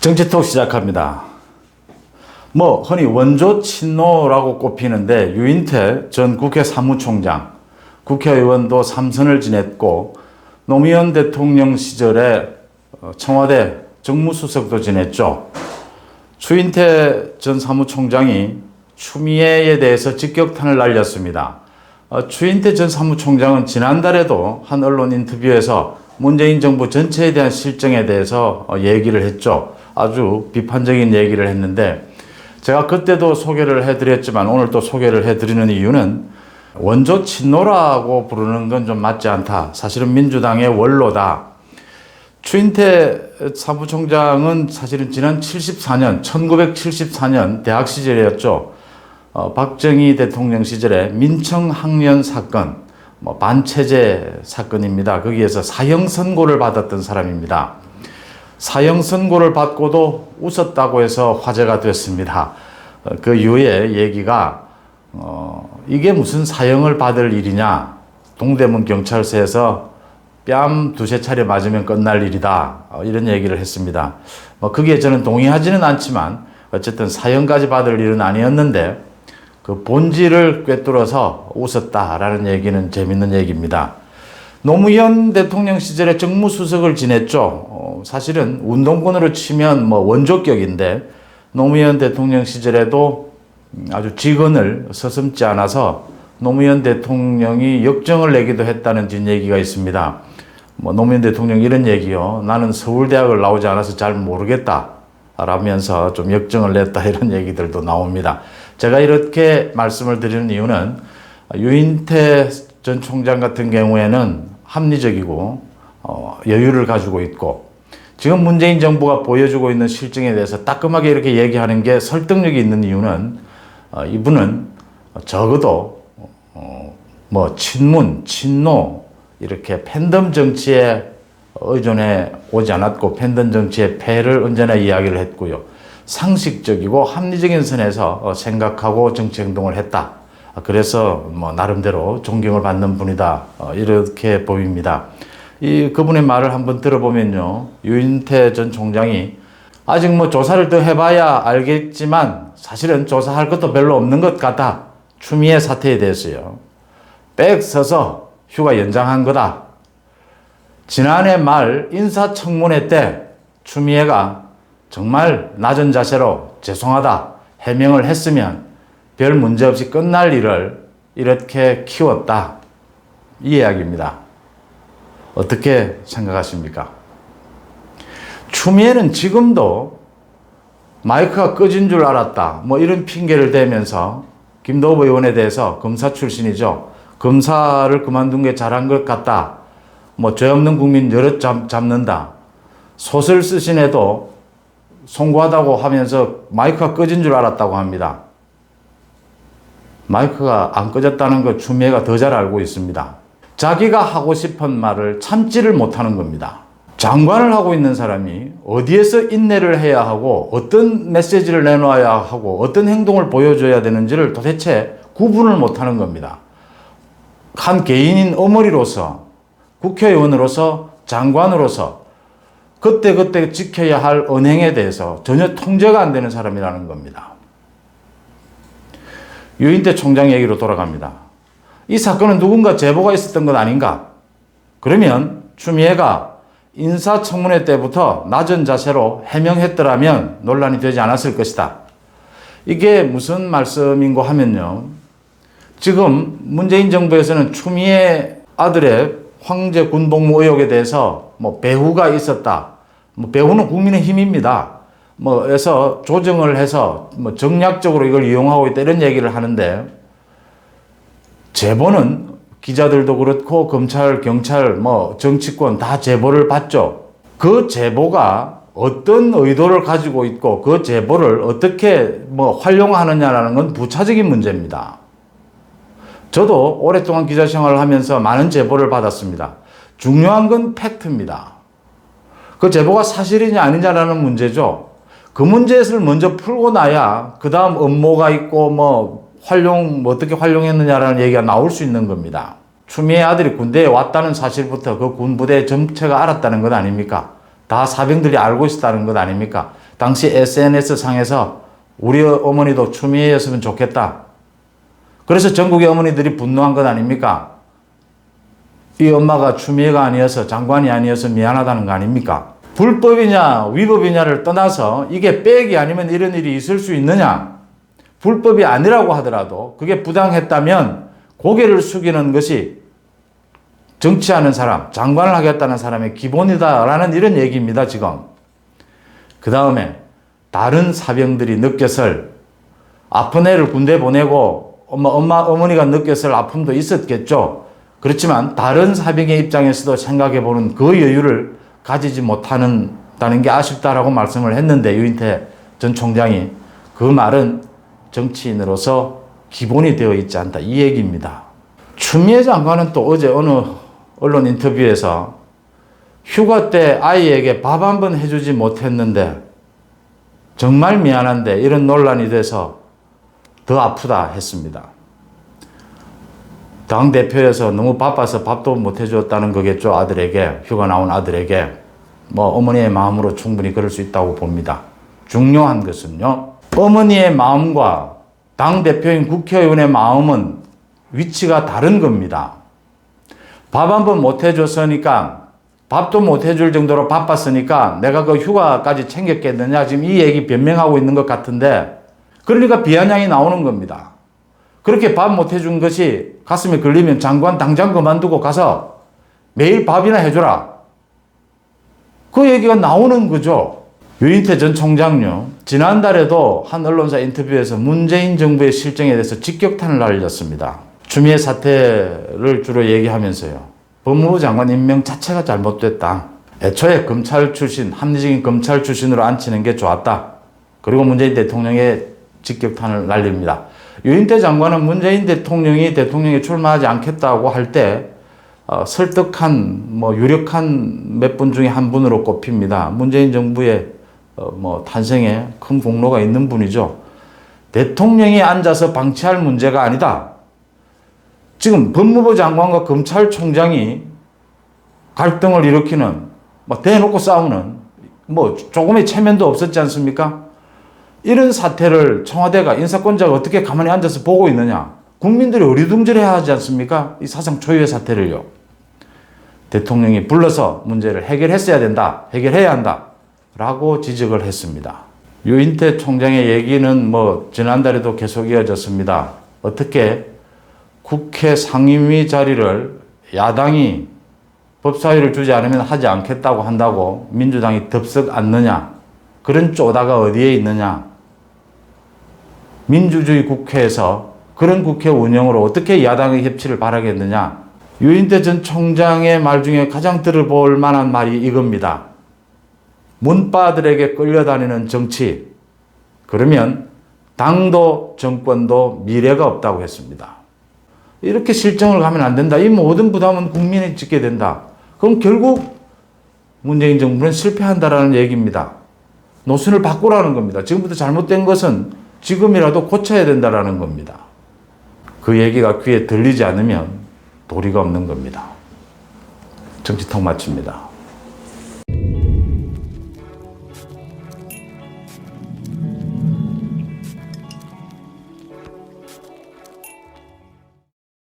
정치톡 시작합니다. 흔히 원조 친노라고 꼽히는데 유인태 전 국회 사무총장, 국회의원도 3선을 지냈고 노무현 대통령 시절에 청와대 정무수석도 지냈죠. 추인태 전 사무총장이 추미애에 대해서 직격탄을 날렸습니다. 추인태 전 사무총장은 지난달에도 한 언론 인터뷰에서 문재인 정부 전체에 대한 실정에 대해서 얘기를 했죠. 아주 비판적인 얘기를 했는데 제가 그때도 소개를 해드렸지만 오늘 또 소개를 해드리는 이유는 원조 친노라고 부르는 건 좀 맞지 않다. 사실은 민주당의 원로다. 추인태 사무총장은 사실은 지난 1974년 대학 시절이었죠. 박정희 대통령 시절에 민청학년 사건, 반체제 사건입니다. 거기에서 사형 선고를 받았던 사람입니다. 사형 선고를 받고도 웃었다고 해서 화제가 됐습니다. 그 이후에 얘기가 이게 무슨 사형을 받을 일이냐. 동대문 경찰서에서 뺨 두세 차례 맞으면 끝날 일이다. 이런 얘기를 했습니다. 거기에 저는 동의하지는 않지만 어쨌든 사형까지 받을 일은 아니었는데 그 본질을 꿰뚫어서 웃었다라는 얘기는 재밌는 얘기입니다. 노무현 대통령 시절에 정무수석을 지냈죠. 사실은 운동권으로 치면 원조격인데 노무현 대통령 시절에도 아주 직언을 서슴지 않아서 노무현 대통령이 역정을 내기도 했다는 뒷얘기가 있습니다. 노무현 대통령 이런 얘기요. 나는 서울대학을 나오지 않아서 잘 모르겠다 라면서 좀 역정을 냈다 이런 얘기들도 나옵니다. 제가 이렇게 말씀을 드리는 이유는 유인태 전 총장 같은 경우에는 합리적이고 여유를 가지고 있고 지금 문재인 정부가 보여주고 있는 실정에 대해서 따끔하게 이렇게 얘기하는 게 설득력이 있는 이유는 이분은 적어도 친문, 친노 이렇게 팬덤 정치에 의존해 오지 않았고 팬덤 정치의 폐해를 언제나 이야기를 했고요. 상식적이고 합리적인 선에서 생각하고 정치 행동을 했다. 그래서 나름대로 존경을 받는 분이다. 이렇게 보입니다. 그분의 말을 한번 들어보면요. 유인태 전 총장이 아직 조사를 더 해봐야 알겠지만 사실은 조사할 것도 별로 없는 것 같다. 추미애 사태에 대해서요. 빽 서서 휴가 연장한 거다. 지난해 말 인사청문회 때 추미애가 정말 낮은 자세로 죄송하다 해명을 했으면 별 문제 없이 끝날 일을 이렇게 키웠다. 이 이야기입니다. 어떻게 생각하십니까? 추미애는 지금도 마이크가 꺼진 줄 알았다. 이런 핑계를 대면서 김도부 의원에 대해서 검사 출신이죠. 검사를 그만둔 게 잘한 것 같다. 죄 없는 국민 여럿 잡는다. 소설 쓰신 애도 송구하다고 하면서 마이크가 꺼진 줄 알았다고 합니다. 마이크가 안 꺼졌다는 거 추미애가 더 잘 알고 있습니다. 자기가 하고 싶은 말을 참지를 못하는 겁니다. 장관을 하고 있는 사람이 어디에서 인내를 해야 하고 어떤 메시지를 내놓아야 하고 어떤 행동을 보여줘야 되는지를 도대체 구분을 못하는 겁니다. 한 개인인 어머니로서 국회의원으로서 장관으로서 그때 지켜야 할 언행에 대해서 전혀 통제가 안 되는 사람이라는 겁니다. 유인태 총장 얘기로 돌아갑니다. 이 사건은 누군가 제보가 있었던 것 아닌가? 그러면 추미애가 인사청문회 때부터 낮은 자세로 해명했더라면 논란이 되지 않았을 것이다. 이게 무슨 말씀인고 하면요. 지금 문재인 정부에서는 추미애 아들의 황제 군복무 의혹에 대해서 배후가 있었다. 배후는 국민의힘입니다. 해서 조정을 해서 정략적으로 이걸 이용하고 있다 이런 얘기를 하는데 제보는 기자들도 그렇고 검찰, 경찰, 정치권 다 제보를 받죠. 그 제보가 어떤 의도를 가지고 있고 그 제보를 어떻게 활용하느냐라는 건 부차적인 문제입니다. 저도 오랫동안 기자 생활을 하면서 많은 제보를 받았습니다. 중요한 건 팩트입니다. 그 제보가 사실이냐 아니냐라는 문제죠. 그 문제를 먼저 풀고 나야 그 다음 업무가 있고 어떻게 활용했느냐라는 얘기가 나올 수 있는 겁니다. 추미애 아들이 군대에 왔다는 사실부터 그 군부대 전체가 알았다는 것 아닙니까? 다 사병들이 알고 있었다는 것 아닙니까? 당시 SNS 상에서 우리 어머니도 추미애였으면 좋겠다. 그래서 전국의 어머니들이 분노한 것 아닙니까? 이 엄마가 추미애가 아니어서, 장관이 아니어서 미안하다는 거 아닙니까? 불법이냐 위법이냐를 떠나서 이게 백이 아니면 이런 일이 있을 수 있느냐? 불법이 아니라고 하더라도 그게 부당했다면 고개를 숙이는 것이 정치하는 사람, 장관을 하겠다는 사람의 기본이다라는 이런 얘기입니다, 지금. 그 다음에 다른 사병들이 느꼈을 아픈 애를 군대 보내고 어머니가 느꼈을 아픔도 있었겠죠. 그렇지만 다른 사병의 입장에서도 생각해보는 그 여유를 가지지 못한다는 게 아쉽다라고 말씀을 했는데, 유인태 전 총장이 그 말은 정치인으로서 기본이 되어 있지 않다, 이 얘기입니다. 추미애 장관은 또 어제 어느 언론 인터뷰에서 휴가 때 아이에게 밥 한 번 해주지 못했는데 정말 미안한데 이런 논란이 돼서 더 아프다 했습니다. 당대표에서 너무 바빠서 밥도 못 해줬다는 거겠죠. 아들에게, 휴가 나온 아들에게. 뭐 어머니의 마음으로 충분히 그럴 수 있다고 봅니다. 중요한 것은요, 어머니의 마음과 당대표인 국회의원의 마음은 위치가 다른 겁니다. 밥 한 번 못 해줬으니까, 밥도 못 해줄 정도로 바빴으니까 내가 그 휴가까지 챙겼겠느냐, 지금 이 얘기 변명하고 있는 것 같은데, 그러니까 비아냥이 나오는 겁니다. 그렇게 밥 못 해준 것이 가슴에 걸리면 장관 당장 그만두고 가서 매일 밥이나 해줘라, 그 얘기가 나오는 거죠. 유인태 전 총장요, 지난달에도 한 언론사 인터뷰에서 문재인 정부의 실정에 대해서 직격탄을 날렸습니다. 추미애 사태를 주로 얘기하면서요, 법무부 장관 임명 자체가 잘못됐다. 애초에 검찰 출신, 합리적인 검찰 출신으로 앉히는 게 좋았다. 그리고 문재인 대통령의 직격탄을 날립니다. 유인태 장관은 문재인 대통령이 대통령에 출마하지 않겠다고 할 때 설득한 유력한 몇 분 중에 한 분으로 꼽힙니다. 문재인 정부의 탄생에 큰 공로가 있는 분이죠. 대통령이 앉아서 방치할 문제가 아니다. 지금 법무부 장관과 검찰총장이 갈등을 일으키는, 대놓고 싸우는, 조금의 체면도 없었지 않습니까? 이런 사태를 청와대가, 인사권자가 어떻게 가만히 앉아서 보고 있느냐. 국민들이 어리둥절해야 하지 않습니까? 이 사상 초유의 사태를요. 대통령이 불러서 문제를 해결했어야 된다. 해결해야 한다. 라고 지적을 했습니다. 유인태 총장의 얘기는 지난달에도 계속 이어졌습니다. 어떻게 국회 상임위 자리를 야당이 법사위를 주지 않으면 하지 않겠다고 한다고 민주당이 덥석 앉느냐. 그런 쪼다가 어디에 있느냐. 민주주의 국회에서 그런 국회 운영으로 어떻게 야당의 협치를 바라겠느냐. 유인태 전 총장의 말 중에 가장 들어볼 만한 말이 이겁니다. 문바들에게 끌려다니는 정치, 그러면 당도 정권도 미래가 없다고 했습니다. 이렇게 실정을 가면 안 된다. 이 모든 부담은 국민이 짓게 된다. 그럼 결국 문재인 정부는 실패한다라는 얘기입니다. 노선을 바꾸라는 겁니다. 지금부터 잘못된 것은 지금이라도 고쳐야 된다라는 겁니다. 그 얘기가 귀에 들리지 않으면 도리가 없는 겁니다. 정치통 마칩니다.